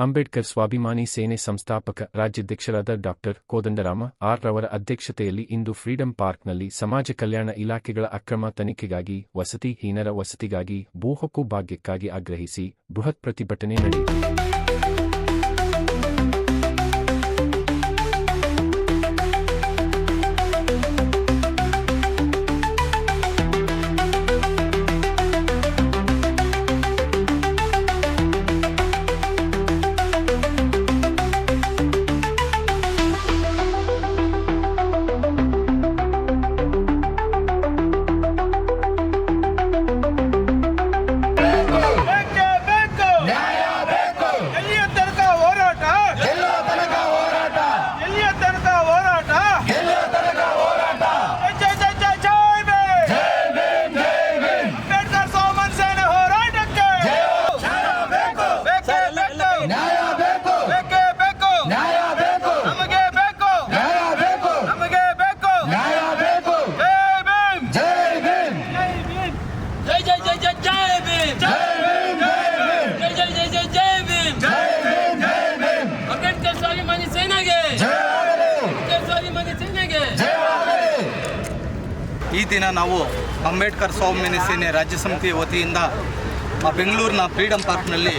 ಅಂಬೇಡ್ಕರ್ ಸ್ವಾಭಿಮಾನಿ ಸೇನೆ ಸಂಸ್ಥಾಪಕ ರಾಜ್ಯಾಧ್ಯಕ್ಷರಾದ ಡಾಕ್ಟರ್ ಕೋದಂಡರಾಮ ಆರ್ ರವರ ಅಧ್ಯಕ್ಷತೆಯಲ್ಲಿ ಇಂದು ಫ್ರೀಡಂ ಪಾರ್ಕ್ನಲ್ಲಿ ಸಮಾಜ ಕಲ್ಯಾಣ ಇಲಾಖೆಗಳ ಅಕ್ರಮ ತನಿಖೆಗಾಗಿ ವಸತಿ ಹೀನರ ವಸತಿಗಾಗಿ ಭೂಹಕ್ಕು ಭಾಗ್ಯಕ್ಕಾಗಿ ಆಗ್ರಹಿಸಿ ಬೃಹತ್ ಪ್ರತಿಭಟನೆ ನಡೆಯಿತು. ಈ ದಿನ ನಾವು ಅಂಬೇಡ್ಕರ್ ಸ್ವಾಭಿಮಾನಿ ಸೇನೆ ರಾಜ್ಯ ಸಮಿತಿಯ ವತಿಯಿಂದ ಬೆಂಗಳೂರಿನ ಫ್ರೀಡಂ ಪಾರ್ಕ್ನಲ್ಲಿ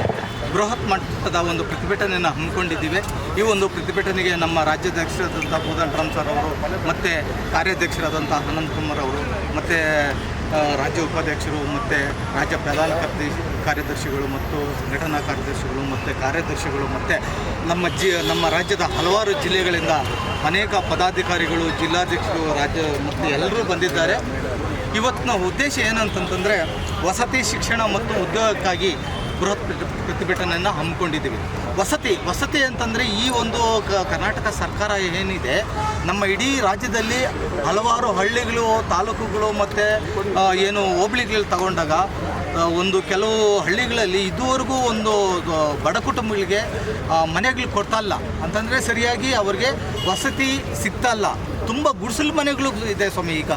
ಬೃಹತ್ ಮಟ್ಟದ ಒಂದು ಪ್ರತಿಭಟನೆಯನ್ನು ಹಮ್ಮಿಕೊಂಡಿದ್ದೀವಿ. ಈ ಒಂದು ಪ್ರತಿಭಟನೆಗೆ ನಮ್ಮ ರಾಜ್ಯಾಧ್ಯಕ್ಷರಾದಂಥ ಕೋದಂಡರಾಮ್ ಸರ್ ಅವರು ಮತ್ತು ಕಾರ್ಯಾಧ್ಯಕ್ಷರಾದಂಥ ಅನಂತಕುಮಾರ್ ಅವರು ಮತ್ತು ರಾಜ್ಯ ಉಪಾಧ್ಯಕ್ಷರು ಮತ್ತು ರಾಜ್ಯ ಪ್ರಧಾನ ಕಾರ್ಯದರ್ಶಿಗಳು ಮತ್ತು ಸಂಘಟನಾ ಕಾರ್ಯದರ್ಶಿಗಳು ಮತ್ತು ಕಾರ್ಯದರ್ಶಿಗಳು ಮತ್ತು ನಮ್ಮ ರಾಜ್ಯದ ಹಲವಾರು ಜಿಲ್ಲೆಗಳಿಂದ ಅನೇಕ ಪದಾಧಿಕಾರಿಗಳು, ಜಿಲ್ಲಾಧ್ಯಕ್ಷರು, ರಾಜ್ಯ ಮತ್ತು ಎಲ್ಲರೂ ಬಂದಿದ್ದಾರೆ. ಇವತ್ತಿನ ಉದ್ದೇಶ ಏನಂತಂತಂದರೆ ವಸತಿ, ಶಿಕ್ಷಣ ಮತ್ತು ಉದ್ಯೋಗಕ್ಕಾಗಿ ಬೃಹತ್ ಪ್ರತಿಭಟನೆಯನ್ನು ಹಮ್ಮಿಕೊಂಡಿದ್ದೀವಿ. ವಸತಿ ಅಂತಂದರೆ ಈ ಒಂದು ಕರ್ನಾಟಕ ಸರ್ಕಾರ ಏನಿದೆ, ನಮ್ಮ ಇಡೀ ರಾಜ್ಯದಲ್ಲಿ ಹಲವಾರು ಹಳ್ಳಿಗಳು, ತಾಲೂಕುಗಳು ಮತ್ತು ಏನು ಹೋಬಳಿಗಳು ತಗೊಂಡಾಗ ಒಂದು ಕೆಲವು ಹಳ್ಳಿಗಳಲ್ಲಿ ಇದುವರೆಗೂ ಒಂದು ಬಡ ಕುಟುಂಬಗಳಿಗೆ ಮನೆಗಳು ಕೊಡ್ತಾಯಿಲ್ಲ ಅಂತಂದರೆ ಸರಿಯಾಗಿ ಅವ್ರಿಗೆ ವಸತಿ ಸಿಗ್ತಾಯಿಲ್ಲ. ತುಂಬ ಗುಡಿಸಲು ಮನೆಗಳು ಇದೆ ಸ್ವಾಮಿ. ಈಗ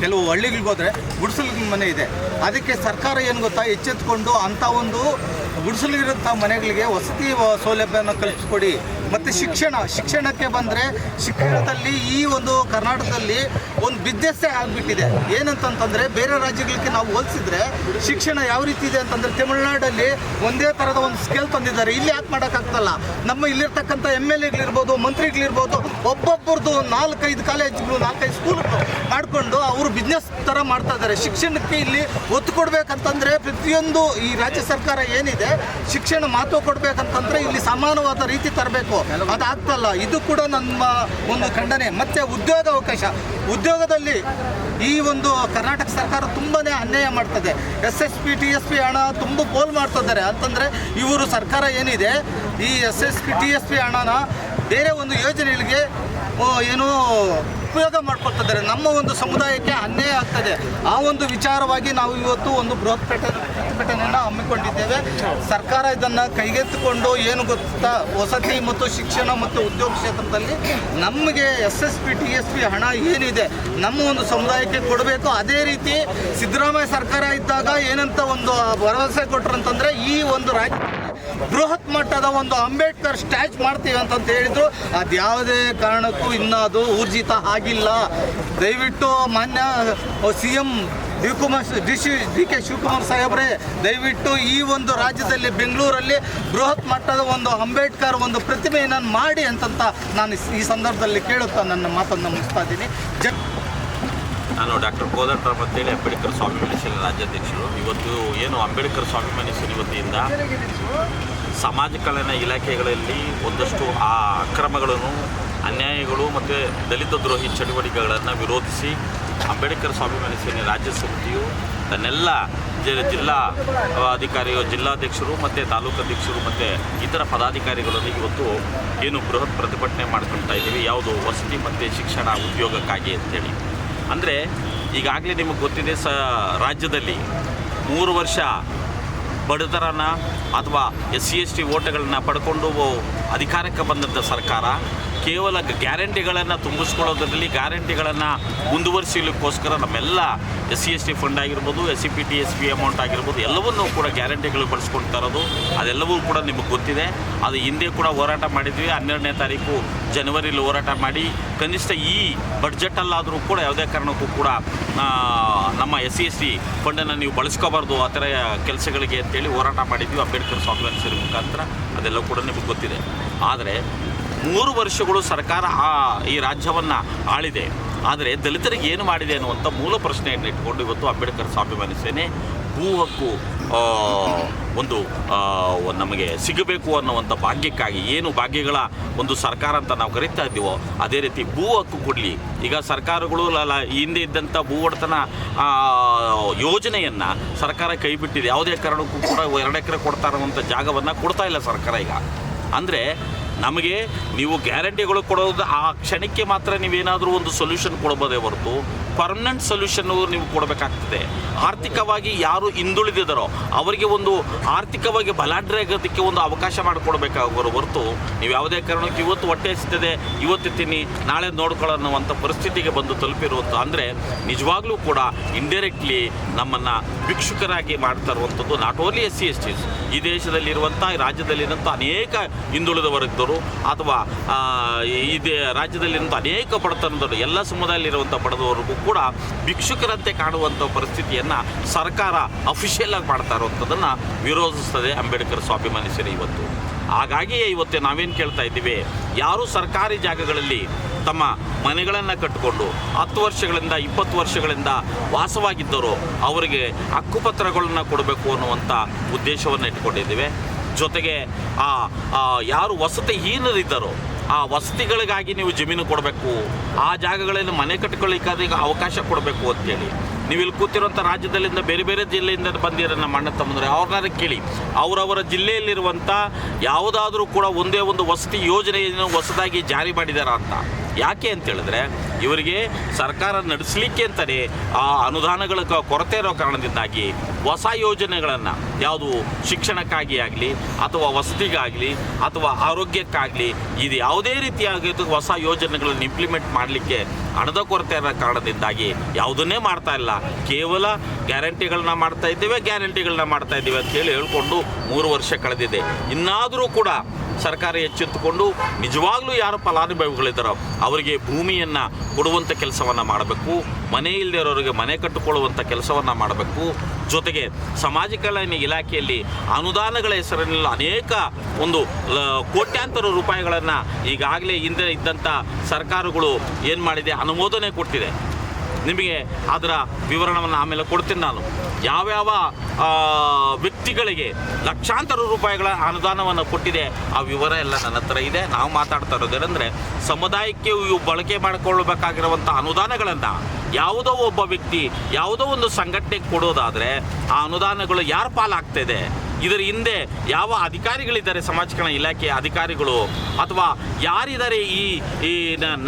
ಕೆಲವು ಹಳ್ಳಿಗಳಿಗೆ ಹೋದರೆ ಗುಡಿಸಲು ಮನೆ ಇದೆ. ಅದಕ್ಕೆ ಸರ್ಕಾರ ಏನು ಗೊತ್ತಾ, ಎಚ್ಚೆತ್ತುಕೊಂಡು ಅಂಥ ಒಂದು ಗುಡಿಸಲಿಗಿರೋಂಥ ಮನೆಗಳಿಗೆ ವಸತಿ ಸೌಲಭ್ಯನ ಕಲ್ಪಿಸ್ಕೊಡಿ. ಮತ್ತು ಶಿಕ್ಷಣಕ್ಕೆ ಬಂದರೆ ಶಿಕ್ಷಣದಲ್ಲಿ ಈ ಒಂದು ಕರ್ನಾಟಕದಲ್ಲಿ ಒಂದು ಬಿಸ್ನೆಸ್ಸೇ ಆಗಿಬಿಟ್ಟಿದೆ. ಏನಂತಂತಂದರೆ ಬೇರೆ ರಾಜ್ಯಗಳಿಗೆ ನಾವು ಹೋಲಿಸಿದ್ರೆ ಶಿಕ್ಷಣ ಯಾವ ರೀತಿ ಇದೆ ಅಂತಂದರೆ, ತಮಿಳುನಾಡಲ್ಲಿ ಒಂದೇ ಥರದ ಒಂದು ಸ್ಕೇಲ್ ತಂದಿದ್ದಾರೆ. ಇಲ್ಲಿ ಯಾಕೆ ಮಾಡೋಕ್ಕಾಗ್ತಲ್ಲ? ನಮ್ಮ ಇಲ್ಲಿರ್ತಕ್ಕಂಥ MLAಗಳಿರ್ಬೋದು, ಮಂತ್ರಿಗಳಿರ್ಬೋದು, ಒಬ್ಬೊಬ್ಬರದು 4-5 ಕಾಲೇಜ್ಗಳು, 4-5 ಸ್ಕೂಲ್ಗಳು ಮಾಡಿಕೊಂಡು ಅವರು ಬಿಸ್ನೆಸ್ ಥರ ಮಾಡ್ತಾ ಇದ್ದಾರೆ. ಶಿಕ್ಷಣಕ್ಕೆ ಇಲ್ಲಿ ಒತ್ತು ಕೊಡಬೇಕಂತಂದರೆ ಪ್ರತಿಯೊಂದು ಈ ರಾಜ್ಯ ಸರ್ಕಾರ ಏನಿದೆ ಶಿಕ್ಷಣ ಮಹತ್ವ ಕೊಡಬೇಕಂತಂದರೆ ಇಲ್ಲಿ ಸಮಾನವಾದ ರೀತಿ ತರಬೇಕು. ಅದಾಗ್ತಲ್ಲ. ಇದು ಕೂಡ ನಮ್ಮ ಒಂದು ಖಂಡನೆ. ಮತ್ತು ಉದ್ಯೋಗದಲ್ಲಿ ಈ ಒಂದು ಕರ್ನಾಟಕ ಸರ್ಕಾರ ತುಂಬಾ ಅನ್ಯಾಯ ಮಾಡ್ತದೆ. SSP TSP ಹಣ ತುಂಬ ಪೋಲ್ ಮಾಡ್ತಿದ್ದಾರೆ. ಅಂತಂದರೆ ಇವರು ಸರ್ಕಾರ ಏನಿದೆ ಈ SSP TSP ಹಣನ ಬೇರೆ ಒಂದು ಯೋಜನೆಗಳಿಗೆ ಏನೋ ಉಪಯೋಗ ಮಾಡ್ಕೊಳ್ತಿದ್ದಾರೆ. ನಮ್ಮ ಒಂದು ಸಮುದಾಯಕ್ಕೆ ಅನ್ಯಾಯ ಆಗ್ತದೆ. ಆ ಒಂದು ವಿಚಾರವಾಗಿ ನಾವು ಇವತ್ತು ಒಂದು ಬೃಹತ್ ಪ್ರತಿಭಟನೆಯನ್ನು ಹಮ್ಮಿಕೊಂಡಿದ್ದೇವೆ. ಸರ್ಕಾರ ಇದನ್ನು ಕೈಗೆತ್ತಿಕೊಂಡು ಏನು ಗೊತ್ತಾ, ವಸತಿ ಮತ್ತು ಶಿಕ್ಷಣ ಮತ್ತು ಉದ್ಯೋಗ ಕ್ಷೇತ್ರದಲ್ಲಿ ನಮಗೆ SSP TSP ಹಣ ಏನಿದೆ ನಮ್ಮ ಒಂದು ಸಮುದಾಯಕ್ಕೆ ಕೊಡಬೇಕು. ಅದೇ ರೀತಿ ಸಿದ್ದರಾಮಯ್ಯ ಸರ್ಕಾರ ಇದ್ದಾಗ ಏನಂತ ಒಂದು ಭರವಸೆ ಕೊಟ್ಟರು ಅಂತಂದರೆ ಈ ಒಂದು ರಾಜ್ಯ ಬೃಹತ್ ಮಟ್ಟದ ಒಂದು ಅಂಬೇಡ್ಕರ್ ಸ್ಟ್ಯಾಚ್ ಮಾಡ್ತೀವಿ ಅಂತ ಹೇಳಿದ್ರು. ಅದು ಯಾವುದೇ ಕಾರಣಕ್ಕೂ ಇನ್ನೂ ಅದು ಊರ್ಜಿತ ಆಗಿಲ್ಲ. ದಯವಿಟ್ಟು ಮಾನ್ಯ CM DK ಶಿವಕುಮಾರ್ ಸಾಹೇಬ್ರೆ, ದಯವಿಟ್ಟು ಈ ಒಂದು ರಾಜ್ಯದಲ್ಲಿ ಬೆಂಗಳೂರಲ್ಲಿ ಬೃಹತ್ ಮಟ್ಟದ ಒಂದು ಅಂಬೇಡ್ಕರ್ ಒಂದು ಪ್ರತಿಮೆಯನ್ನು ಮಾಡಿ ಅಂತಂತ ನಾನು ಈ ಸಂದರ್ಭದಲ್ಲಿ ಕೇಳುತ್ತಾ ನನ್ನ ಮಾತನ್ನು ಮುಗಿಸ್ತಾ ಇದ್ದೀನಿ. ನಾನು ಡಾಕ್ಟರ್ ಕೋದಂಡರಾಮ್ ಅಂತೇಳಿ ಅಂಬೇಡ್ಕರ್ ಸ್ವಾಭಿಮಾನಿ ಸೇನೆ ರಾಜ್ಯಾಧ್ಯಕ್ಷರು. ಇವತ್ತು ಏನು ಅಂಬೇಡ್ಕರ್ ಸ್ವಾಭಿಮಾನಿ ಸೇನೆ ವತಿಯಿಂದ ಸಮಾಜ ಕಲ್ಯಾಣ ಇಲಾಖೆಗಳಲ್ಲಿ ಒಂದಷ್ಟು ಆ ಅಕ್ರಮಗಳನ್ನು, ಅನ್ಯಾಯಗಳು ಮತ್ತು ದಲಿತ ದ್ರೋಹಿ ಚಟುವಟಿಕೆಗಳನ್ನು ವಿರೋಧಿಸಿ ಅಂಬೇಡ್ಕರ್ ಸ್ವಾಭಿಮಾನಿ ಸೇನೆ ರಾಜ್ಯ ಸಮಿತಿಯು ತನ್ನೆಲ್ಲ ಜಿಲ್ಲಾ ಜಿಲ್ಲಾಧ್ಯಕ್ಷರು ಮತ್ತು ತಾಲೂಕಾಧ್ಯಕ್ಷರು ಮತ್ತು ಇತರ ಪದಾಧಿಕಾರಿಗಳನ್ನು ಇವತ್ತು ಏನು ಬೃಹತ್ ಪ್ರತಿಭಟನೆ ಮಾಡ್ಕೊಳ್ತಾ ಇದ್ದೀವಿ. ಯಾವುದು ವಸತಿ ಮತ್ತು ಶಿಕ್ಷಣ ಉದ್ಯೋಗಕ್ಕಾಗಿ ಅಂತೇಳಿ. ಅಂದರೆ ಈಗಾಗಲೇ ನಿಮಗೆ ಗೊತ್ತಿದೆ, ರಾಜ್ಯದಲ್ಲಿ 3 ವರ್ಷ ಬಡತನನ ಅಥವಾ SC ST ಓಟ್ಗಳನ್ನು ಪಡ್ಕೊಂಡು ಅಧಿಕಾರಕ್ಕೆ ಬಂದಂಥ ಸರ್ಕಾರ ಕೇವಲ ಗ್ಯಾರಂಟಿಗಳನ್ನು ತುಂಬಿಸ್ಕೊಳ್ಳೋದ್ರಲ್ಲಿ ಗ್ಯಾರಂಟಿಗಳನ್ನು ಮುಂದುವರಿಸಲಿಕ್ಕೋಸ್ಕರ ನಮ್ಮೆಲ್ಲ SC/ST ಫಂಡ್ ಆಗಿರ್ಬೋದು, SCPT SB ಅಮೌಂಟ್ ಆಗಿರ್ಬೋದು, ಎಲ್ಲವನ್ನೂ ಕೂಡ ಗ್ಯಾರಂಟಿಗಳು ಬಳಸ್ಕೊಳ್ತಾ ಇರೋದು ಅದೆಲ್ಲವೂ ಕೂಡ ನಿಮಗೆ ಗೊತ್ತಿದೆ. ಅದು ಹಿಂದೆ ಕೂಡ ಹೋರಾಟ ಮಾಡಿದ್ವಿ. 12ನೇ ತಾರೀಕು ಜನವರಿಲಿ ಹೋರಾಟ ಮಾಡಿ ಕನಿಷ್ಠ ಈ ಬಡ್ಜೆಟಲ್ಲಾದರೂ ಕೂಡ ಯಾವುದೇ ಕಾರಣಕ್ಕೂ ಕೂಡ ನಮ್ಮ SC/ST ಫಂಡನ್ನು ನೀವು ಬಳಸ್ಕೋಬಾರ್ದು ಆ ಥರ ಕೆಲಸಗಳಿಗೆ ಅಂತೇಳಿ ಹೋರಾಟ ಮಾಡಿದ್ವಿ ಅಂಬೇಡ್ಕರ್ ಸ್ವಾಭಿಮಾನಿ ಮುಖಾಂತರ. ಅದೆಲ್ಲ ಕೂಡ ನಿಮಗೆ ಗೊತ್ತಿದೆ. ಆದರೆ 3 ವರ್ಷಗಳು ಸರ್ಕಾರ ಈ ರಾಜ್ಯವನ್ನು ಆಳಿದೆ. ಆದರೆ ದಲಿತರಿಗೆ ಏನು ಮಾಡಿದೆ ಅನ್ನುವಂಥ ಮೂಲ ಪ್ರಶ್ನೆಯನ್ನು ಇಟ್ಕೊಂಡು ಇವತ್ತು ಅಂಬೇಡ್ಕರ್ ಸ್ವಾಭಿಮಾನಿ ಸೇನೆ ಭೂ ಹಕ್ಕು ಒಂದು ನಮಗೆ ಸಿಗಬೇಕು ಅನ್ನುವಂಥ ಭಾಗ್ಯಕ್ಕಾಗಿ ಏನು ಭಾಗ್ಯಗಳ ಒಂದು ಸರ್ಕಾರ ಅಂತ ನಾವು ಕರೀತಾ ಇದ್ದೀವೋ ಅದೇ ರೀತಿ ಭೂ ಹಕ್ಕು ಕೊಡಲಿ. ಈಗ ಸರ್ಕಾರಗಳು ಹಿಂದೆ ಇದ್ದಂಥ ಭೂ ಒಡೆತನ ಯೋಜನೆಯನ್ನು ಸರ್ಕಾರ ಕೈಬಿಟ್ಟಿದೆ. ಯಾವುದೇ ಕಾರಣಕ್ಕೂ ಕೂಡ 2 ಎಕರೆ ಕೊಡ್ತಾ ಇರುವಂಥ ಜಾಗವನ್ನು ಕೊಡ್ತಾ ಇಲ್ಲ ಸರ್ಕಾರ ಈಗ. ಅಂದರೆ ನಮಗೆ ನೀವು ಗ್ಯಾರಂಟಿಗಳು ಕೊಡೋದು ಆ ಕ್ಷಣಕ್ಕೆ ಮಾತ್ರ ನೀವೇನಾದರೂ ಒಂದು ಸೊಲ್ಯೂಷನ್ ಕೊಡ್ಬೋದೇ ಹೊರತು ಪರ್ಮನೆಂಟ್ ಸೊಲ್ಯೂಷನ್ನು ನೀವು ಕೊಡಬೇಕಾಗ್ತದೆ. ಆರ್ಥಿಕವಾಗಿ ಯಾರು ಹಿಂದುಳಿದಿದ್ದಾರೋ ಅವರಿಗೆ ಒಂದು ಆರ್ಥಿಕವಾಗಿ ಬಲಾಢ್ಯರಾಗೋದಕ್ಕೆ ಒಂದು ಅವಕಾಶ ಮಾಡಿಕೊಡ್ಬೇಕಾಗೋರು ಹೊರತು ನೀವು ಯಾವುದೇ ಕಾರಣಕ್ಕೆ ಇವತ್ತು ಹೊಟ್ಟೆ ಹಸಿತದೆ ಇವತ್ತು ತಿನ್ನಿ ನಾಳೆ ನೋಡ್ಕೊಳ್ಳೋನ್ನುವಂಥ ಪರಿಸ್ಥಿತಿಗೆ ಬಂದು ತಲುಪಿರುವಂಥ ಅಂದರೆ ನಿಜವಾಗ್ಲೂ ಕೂಡ ಇಂಡೈರೆಕ್ಟ್ಲಿ ನಮ್ಮನ್ನು ಭಿಕ್ಷುಕರಾಗಿ ಮಾಡ್ತಾ ಇರುವಂಥದ್ದು ನಾಟ್ ಓನ್ಲಿ SC/ST ಈ ದೇಶದಲ್ಲಿರುವಂಥ ಈ ರಾಜ್ಯದಲ್ಲಿರುವಂಥ ಅನೇಕ ಹಿಂದುಳಿದ ವರ್ಗದವರು ಅಥವಾ ಈ ರಾಜ್ಯದಲ್ಲಿರುವಂಥ ಅನೇಕ ಬಡತನದವರು ಎಲ್ಲ ಸಮುದಾಯದಲ್ಲಿರುವಂಥ ಬಡದವರಿಗೂ ಕೂಡ ಭಿಕ್ಷುಕರಂತೆ ಕಾಣುವಂಥ ಪರಿಸ್ಥಿತಿಯನ್ನು ಸರ್ಕಾರ ಅಫಿಷಿಯಲ್ ಆಗಿ ಮಾಡ್ತಾ ಇರುವಂಥದ್ದನ್ನು ವಿರೋಧಿಸ್ತದೆ ಅಂಬೇಡ್ಕರ್ ಸ್ವಾಭಿಮಾನಿ ಸೇನೆ ಇವತ್ತು. ಹಾಗಾಗಿಯೇ ಇವತ್ತು ನಾವೇನು ಕೇಳ್ತಾ ಇದ್ದೀವಿ, ಯಾರು ಸರ್ಕಾರಿ ಜಾಗಗಳಲ್ಲಿ ತಮ್ಮ ಮನೆಗಳನ್ನು ಕಟ್ಟಿಕೊಂಡು 10 ವರ್ಷಗಳಿಂದ 20 ವರ್ಷಗಳಿಂದ ವಾಸವಾಗಿದ್ದರು ಅವರಿಗೆ ಹಕ್ಕುಪತ್ರಗಳನ್ನು ಕೊಡಬೇಕು ಅನ್ನುವಂಥ ಉದ್ದೇಶವನ್ನು ಇಟ್ಕೊಂಡಿದ್ದೀವಿ. ಜೊತೆಗೆ ಯಾರು ವಸತಿಹೀನರಿದ್ದಾರೋ ಆ ವಸತಿಗಳಿಗಾಗಿ ನೀವು ಜಮೀನು ಕೊಡಬೇಕು, ಆ ಜಾಗಗಳಲ್ಲಿ ಮನೆ ಕಟ್ಕೊಳ್ಳಿಕ್ಕಾದ ಅವಕಾಶ ಕೊಡಬೇಕು ಅಂತೇಳಿ ನೀವು ಇಲ್ಲಿ ಕೂತಿರುವಂಥ ರಾಜ್ಯದಲ್ಲಿಂದ ಬೇರೆ ಬೇರೆ ಜಿಲ್ಲೆಯಿಂದ ಬಂದಿರೋ ನಮ್ಮ ಅಣ್ಣ ತಮ್ಮಂದರೆ ಅವ್ರನ್ನ ಕೇಳಿ ಅವರವರ ಜಿಲ್ಲೆಯಲ್ಲಿರುವಂಥ ಯಾವುದಾದ್ರೂ ಕೂಡ ಒಂದೇ ಒಂದು ವಸತಿ ಯೋಜನೆಯನ್ನು ಹೊಸದಾಗಿ ಜಾರಿ ಮಾಡಿದಾರಾ ಅಂತ. ಯಾಕೆ ಅಂತೇಳಿದ್ರೆ ಇವರಿಗೆ ಸರ್ಕಾರ ನಡೆಸಲಿಕ್ಕೆ ಅಂತಲೇ ಆ ಅನುದಾನಗಳ ಕೊರತೆ ಇರೋ ಕಾರಣದಿಂದಾಗಿ ಹೊಸ ಯೋಜನೆಗಳನ್ನು ಯಾವುದು ಶಿಕ್ಷಣಕ್ಕಾಗಿ ಆಗಲಿ ಅಥವಾ ವಸತಿಗಾಗಲಿ ಅಥವಾ ಆರೋಗ್ಯಕ್ಕಾಗಲಿ ಇದು ಯಾವುದೇ ರೀತಿಯಾಗಿ ಹೊಸ ಯೋಜನೆಗಳನ್ನು ಇಂಪ್ಲಿಮೆಂಟ್ ಮಾಡಲಿಕ್ಕೆ ಹಣದ ಕೊರತೆ ಇರೋ ಕಾರಣದಿಂದಾಗಿ ಯಾವುದನ್ನೇ ಮಾಡ್ತಾ ಇಲ್ಲ. ಕೇವಲ ಗ್ಯಾರಂಟಿಗಳನ್ನ ಮಾಡ್ತಾ ಇದ್ದೇವೆ ಅಂತ ಹೇಳಿ ಹೇಳ್ಕೊಂಡು 3 ವರ್ಷ ಕಳೆದಿದೆ. ಇನ್ನಾದರೂ ಕೂಡ ಸರ್ಕಾರ ಎಚ್ಚೆತ್ತುಕೊಂಡು ನಿಜವಾಗ್ಲೂ ಯಾರು ಫಲಾನುಭವಿಗಳಿದ್ದಾರೋ ಅವರಿಗೆ ಭೂಮಿಯನ್ನು ಕೊಡುವಂಥ ಕೆಲಸವನ್ನು ಮಾಡಬೇಕು, ಮನೆ ಇಲ್ಲದಿರೋರಿಗೆ ಮನೆ ಕಟ್ಟಿಕೊಳ್ಳುವಂಥ ಕೆಲಸವನ್ನು ಮಾಡಬೇಕು. ಜೊತೆಗೆ ಸಮಾಜ ಕಲ್ಯಾಣ ಇಲಾಖೆಯಲ್ಲಿ ಅನುದಾನಗಳ ಹೆಸರಿನಲ್ಲಿ ಅನೇಕ ಒಂದು ಕೋಟ್ಯಾಂತರ ರೂಪಾಯಿಗಳನ್ನು ಈಗಾಗಲೇ ಹಿಂದೆ ಇದ್ದಂಥ ಸರ್ಕಾರಗಳು ಏನು ಮಾಡಿದೆ ಅನುಮೋದನೆ ಕೊಟ್ಟಿದೆ. ನಿಮಗೆ ಅದರ ವಿವರಣವನ್ನು ಆಮೇಲೆ ಕೊಡ್ತೀನಿ ನಾನು. ಯಾವ್ಯಾವ ವ್ಯಕ್ತಿಗಳಿಗೆ ಲಕ್ಷಾಂತರ ರೂಪಾಯಿಗಳ ಅನುದಾನವನ್ನು ಕೊಟ್ಟಿದೆ ಆ ವಿವರ ಎಲ್ಲ ನನ್ನ ಹತ್ರ ಇದೆ. ನಾವು ಮಾತಾಡ್ತಾ ಇರೋದೇನೆಂದರೆ ಸಮುದಾಯಕ್ಕೆ ಬಳಕೆ ಮಾಡಿಕೊಳ್ಳಬೇಕಾಗಿರುವಂಥ ಅನುದಾನಗಳನ್ನು ಯಾವುದೋ ಒಬ್ಬ ವ್ಯಕ್ತಿ ಯಾವುದೋ ಒಂದು ಸಂಘಟನೆಗೆ ಕೊಡೋದಾದರೆ ಆ ಅನುದಾನಗಳು ಯಾರ ಪಾಲಾಗ್ತಾಯಿದೆ, ಇದರ ಹಿಂದೆ ಯಾವ ಅಧಿಕಾರಿಗಳಿದ್ದಾರೆ, ಸಮಾಜ ಕಲ್ಯಾಣ ಇಲಾಖೆಯ ಅಧಿಕಾರಿಗಳು ಅಥವಾ ಯಾರಿದ್ದಾರೆ, ಈ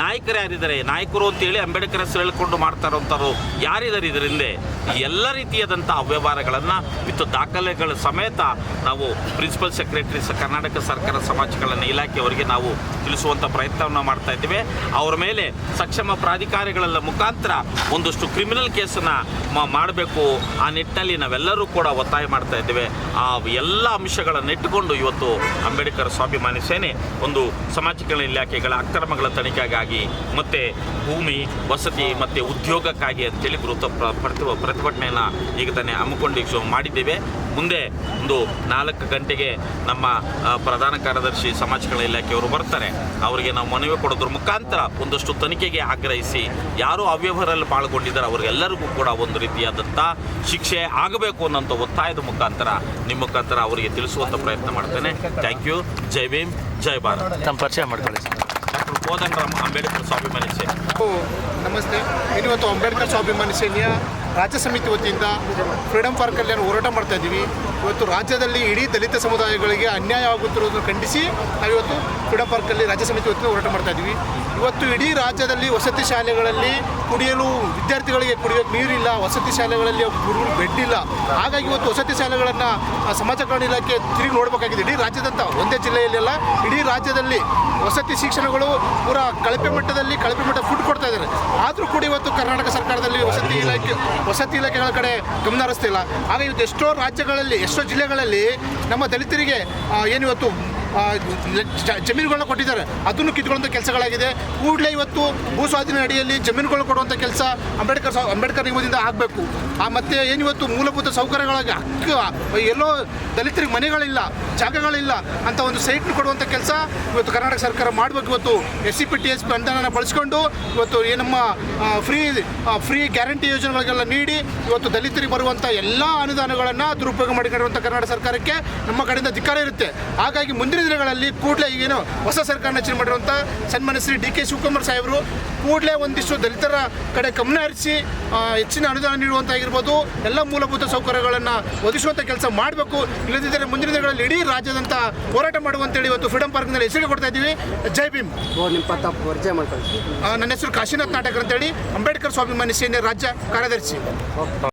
ನಾಯಕರು ಯಾರಿದ್ದಾರೆ, ನಾಯಕರು ಅಂತೇಳಿ ಅಂಬೇಡ್ಕರ್ ಹೆಸರು ಹೇಳ್ಕೊಂಡು ಮಾಡ್ತಾ ಇರೋಂಥವ್ರು ಯಾರಿದ್ದಾರೆ ಇದರ ಹಿಂದೆ, ಈ ಎಲ್ಲ ರೀತಿಯಾದಂಥ ಅವ್ಯವಹಾರಗಳನ್ನು ವಿತ್ ದಾಖಲೆಗಳ ಸಮೇತ ನಾವು ಪ್ರಿನ್ಸಿಪಲ್ ಸೆಕ್ರೆಟರಿ ಕರ್ನಾಟಕ ಸರ್ಕಾರ ಸಮಾಜ ಕಲ್ಯಾಣ ಇಲಾಖೆಯವರಿಗೆ ನಾವು ತಿಳಿಸುವಂಥ ಪ್ರಯತ್ನವನ್ನು ಮಾಡ್ತಾ ಇದ್ದೇವೆ. ಅವರ ಮೇಲೆ ಸಕ್ಷಮ ಪ್ರಾಧಿಕಾರಿಗಳ ಮುಖಾಂತರ ಒಂದಷ್ಟು ಕ್ರಿಮಿನಲ್ ಕೇಸನ್ನು ಮಾಡಬೇಕು. ಆ ನಿಟ್ಟಿನಲ್ಲಿ ನಾವೆಲ್ಲರೂ ಕೂಡ ಒತ್ತಾಯ ಮಾಡ್ತಾ ಇದ್ದೇವೆ. ಆ ಎಲ್ಲ ಅಂಶಗಳನ್ನು ಇಟ್ಟುಕೊಂಡು ಇವತ್ತು ಅಂಬೇಡ್ಕರ್ ಸ್ವಾಭಿಮಾನಿ ಸೇನೆ ಒಂದು ಸಮಾಜ ಕಲ್ಯಾಣ ಇಲಾಖೆಗಳ ಅಕ್ರಮಗಳ ತನಿಖೆಗಾಗಿ ಮತ್ತು ಭೂಮಿ ವಸತಿ ಮತ್ತು ಉದ್ಯೋಗಕ್ಕಾಗಿ ಅಂತೇಳಿ ಪ್ರತಿಭಟನೆಯನ್ನು ಈಗ ತಾನೇ ಹಮ್ಮಿಕೊಂಡು ಮಾಡಿದ್ದೇವೆ. ಮುಂದೆ ಒಂದು 4 ಗಂಟೆಗೆ ನಮ್ಮ ಪ್ರಧಾನ ಕಾರ್ಯದರ್ಶಿ ಸಮಾಜ ಕಲ್ಯಾಣ ಇಲಾಖೆಯವರು ಬರ್ತಾರೆ. ಅವರಿಗೆ ನಾವು ಮನವಿ ಕೊಡೋದ್ರ ಮುಖಾಂತರ ಒಂದಷ್ಟು ತನಿಖೆಗೆ ಆಗ್ರಹಿಸಿ ಯಾರು ಅವ್ಯವಹಾರದಲ್ಲಿ ಪಾಲ್ಗೊಂಡಿದ್ದಾರೆ ಅವರಿಗೆಲ್ಲರಿಗೂ ಕೂಡ ಒಂದು ರೀತಿಯಾದಂಥ ಶಿಕ್ಷೆ ಆಗಬೇಕು ಅನ್ನೋಂಥ ಒತ್ತಾಯದ ಮುಖಾಂತರ ನಿಮ್ಮ ಮುಖಾಂತರ ಅವರಿಗೆ ತಿಳಿಸುವಂಥ ಪ್ರಯತ್ನ ಮಾಡ್ತೇನೆ. Thank you. ಜೈ ಭೀಮ್, ಜೈ ಭಾರತ್. ನಮ್ಮ ಪರಿಚಯ ಮಾಡ್ಕೊಳ್ಳಿ. ಡಾಕ್ಟರ್ ಕೋದಂಡರಾಮ ಅಂಬೇಡ್ಕರ್ ಸ್ವಾಭಿಮಾನಿ ಸೇನೆ. ನಮಸ್ತೆ. ಇವತ್ತು ಅಂಬೇಡ್ಕರ್ ಸ್ವಾಭಿಮಾನಿ ಸೇನೆಯ ರಾಜ್ಯ ಸಮಿತಿ ವತಿಯಿಂದ ಫ್ರೀಡಮ್ ಪಾರ್ಕಲ್ಲಿ ಹೋರಾಟ ಮಾಡ್ತಾ ಇದ್ದೀವಿ. ಇವತ್ತು ರಾಜ್ಯದಲ್ಲಿ ಇಡೀ ದಲಿತ ಸಮುದಾಯಗಳಿಗೆ ಅನ್ಯಾಯ ಆಗುತ್ತಿರುವುದನ್ನು ಖಂಡಿಸಿ ನಾವಿವತ್ತು ಫ್ರೀಡಂ ಪಾರ್ಕಲ್ಲಿ ರಾಜ್ಯ ಸಮಿತಿ ವತಿಯಿಂದ ಹೋರಾಟ ಮಾಡ್ತಾ ಇದ್ದೀವಿ. ಇವತ್ತು ಇಡೀ ರಾಜ್ಯದಲ್ಲಿ ವಸತಿ ಶಾಲೆಗಳಲ್ಲಿ ಕುಡಿಯಲು ವಿದ್ಯಾರ್ಥಿಗಳಿಗೆ ಕುಡಿಯೋಕ್ಕೆ ನೀರಿಲ್ಲ, ವಸತಿ ಶಾಲೆಗಳಲ್ಲಿ ಹುಡುಗರು ಬೆಡ್ ಇಲ್ಲ. ಹಾಗಾಗಿ ಇವತ್ತು ವಸತಿ ಶಾಲೆಗಳನ್ನು ಸಮಾಜ ಕಲ್ಯಾಣ ಇಲಾಖೆ ತಿರುಗಿ ನೋಡಬೇಕಾಗಿದೆ. ಇಡೀ ರಾಜ್ಯದಂತ ಒಂದೇ ಜಿಲ್ಲೆಯಲ್ಲೆಲ್ಲ ಇಡೀ ರಾಜ್ಯದಲ್ಲಿ ವಸತಿ ಶಿಕ್ಷಣಗಳು ಪೂರ ಕಳಪೆ ಮಟ್ಟ ಫುಡ್ ಕೊಡ್ತಾ ಇದ್ದಾರೆ. ಆದರೂ ಕೂಡ ಇವತ್ತು ಕರ್ನಾಟಕ ಸರ್ಕಾರದಲ್ಲಿ ವಸತಿ ಇಲಾಖೆಗಳ ಕಡೆ ಗಮನ ಹರಿಸ್ತಿಲ್ಲ. ಹಾಗೆ ಇವತ್ತು ಎಷ್ಟೋ ರಾಜ್ಯಗಳಲ್ಲಿ ಎಷ್ಟೋ ಜಿಲ್ಲೆಗಳಲ್ಲಿ ನಮ್ಮ ದಲಿತರಿಗೆ ಏನಿವತ್ತು ಜಮೀನುಗಳನ್ನ ಕೊಟ್ಟಿದ್ದಾರೆ, ಅದನ್ನು ಕಿತ್ಕೊಳ್ಳುವಂಥ ಕೆಲಸಗಳಾಗಿದೆ. ಕೂಡಲೇ ಇವತ್ತು ಭೂ ಸ್ವಾಧೀನ ಅಡಿಯಲ್ಲಿ ಜಮೀನುಗಳು ಕೊಡುವಂಥ ಕೆಲಸ ಅಂಬೇಡ್ಕರ್ ನಿಗಮದಿಂದ ಆಗಬೇಕು. ಮತ್ತು ಏನಿವತ್ತು ಮೂಲಭೂತ ಸೌಕರ್ಯಗಳಾಗಿ ಎಲ್ಲೋ ದಲಿತರಿಗೆ ಮನೆಗಳಿಲ್ಲ, ಜಾಗಗಳಿಲ್ಲ ಅಂತ ಒಂದು ಸೈಟ್ನ ಕೊಡುವಂಥ ಕೆಲಸ ಇವತ್ತು ಕರ್ನಾಟಕ ಸರ್ಕಾರ ಮಾಡಬೇಕು. ಇವತ್ತು SCP-TSP ಅನುದಾನ ಬಳಸ್ಕೊಂಡು ಇವತ್ತು ನಮ್ಮ ಫ್ರೀ ಗ್ಯಾರಂಟಿ ಯೋಜನೆಗಳಿಗೆಲ್ಲ ನೀಡಿ ಇವತ್ತು ದಲಿತರಿಗೆ ಬರುವಂಥ ಎಲ್ಲ ಅನುದಾನಗಳನ್ನು ದುರುಪಯೋಗ ಮಾಡಿಕೊಂಡಿರುವಂಥ ಕರ್ನಾಟಕ ಸರ್ಕಾರಕ್ಕೆ ನಮ್ಮ ಕಡೆಯಿಂದ ಧಿಕ್ಕಾರ ಇರುತ್ತೆ. ಹಾಗಾಗಿ ಮುಂದಿನ ದಿನಗಳಲ್ಲಿ ಕೂಡಲೇ ಈಗೇನು ಹೊಸ ಸರ್ಕಾರ ರಚನೆ ಮಾಡಿರುವಂಥ ಸನ್ಮಾನ್ಯ ಶ್ರೀ DK ಶಿವಕುಮಾರ್ ಸಾಹೇಬರು ಕೂಡಲೇ ಒಂದಿಷ್ಟು ದಲಿತರ ಕಡೆ ಗಮನ ಹರಿಸಿ ಹೆಚ್ಚಿನ ಅನುದಾನ ನೀಡುವಂತಾಗಿರ್ಬೋದು, ಎಲ್ಲ ಮೂಲಭೂತ ಸೌಕರ್ಯಗಳನ್ನು ಒದಗಿಸುವಂಥ ಕೆಲಸ ಮಾಡಬೇಕು. ಇಲ್ಲದಿದ್ದರೆ ಮುಂದಿನ ದಿನಗಳಲ್ಲಿ ಇಡೀ ರಾಜ್ಯದಂತ ಹೋರಾಟ ಮಾಡುವಂತೇಳಿ ಇವತ್ತು ಫ್ರೀಡಂ ಪಾರ್ಕ್ನಲ್ಲಿ ಹೆಸರು ಕೊಡ್ತಾ ಇದ್ದೀವಿ. ಜೈ ಭೀಮ್. ನನ್ನ ಹೆಸರು ಕಾಶಿನಾಥ್ ನಾಟಕರ್ ಅಂತೇಳಿ, ಅಂಬೇಡ್ಕರ್ ಸ್ವಾಭಿಮಾನಿ ಸೇನೆ ರಾಜ್ಯ ಕಾರ್ಯದರ್ಶಿ.